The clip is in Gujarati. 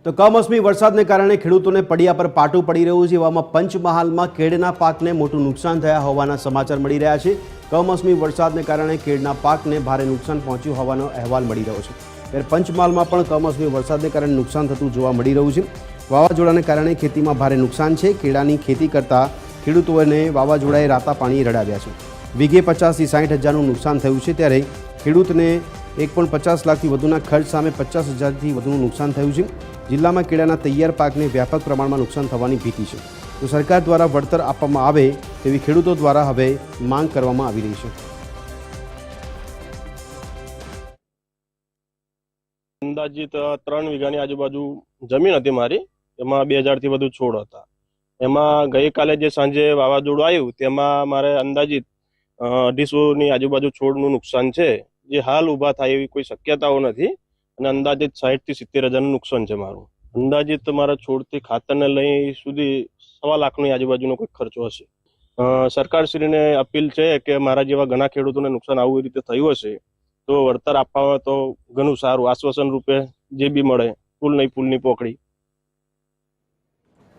તો કમોસમી વરસાદને કારણે ખેડૂતોને પડિયા પર પાટું પડી રહ્યું છે। એવામાં પંચમહાલમાં કેળના પાકને મોટું નુકસાન થયા હોવાના સમાચાર મળી રહ્યા છે। કમોસમી વરસાદને કારણે કેળના પાકને ભારે નુકસાન પહોંચ્યું હોવાનો અહેવાલ મળી રહ્યો છે। ત્યારે પંચમહાલમાં પણ કમોસમી વરસાદને કારણે નુકસાન થતું જોવા મળી રહ્યું છે। વાવાઝોડાને કારણે ખેતીમાં ભારે નુકસાન છે। કેળાની ખેતી કરતા ખેડૂતોને વાવાઝોડાએ રાતા પાણી રડાવ્યા છે। વીઘે 50 થી 60 હજારનું નુકસાન થયું છે। ત્યારે ખેડૂતને 1.50 લાખથી વધુના ખર્ચ સામે 50,000થી વધુનું નુકસાન થયું છે। જિલ્લામાં કેળાના તૈયાર પાકને વ્યાપક પ્રમાણમાં નુકસાન થવાની ભીતિ છે। તો સરકાર દ્વારા વળતર આપવામાં આવે તેવી ખેડૂતો દ્વારા હવે માંગ કરવામાં આવી રહી છે। અંદાજિત 3 વીઘાની આજુબાજુ જમીન હતી મારી, એમાં 2000 થી વધુ છોડ હતા। એમાં ગઈકાલે જે સાંજે વાવાઝોડું આવ્યું તેમાં મારે અંદાજિત 250ની આજુબાજુ છોડનું નુકસાન છે, જે હાલ ઊભા થાય એવી કોઈ શક્યતાઓ નથી અને અંદાજિત 60 થી 70 હજારનું નુકસાન છે મારું। અંદાજિત મારા છોડથી ખાતરને લઈ સુધી 1.25 લાખની આજુબાજુનો કોઈ ખર્ચો હશે। સરકારશ્રીને અપીલ છે કે મારા જેવા ઘણા ખેડૂતોને નુકસાન આવી રીતે થયું હશે તો વળતર આપવામાં તો ઘણું સારું, આશ્વાસન રૂપે જે બી મળે, ફૂલ નહીં ફૂલની પોકળી।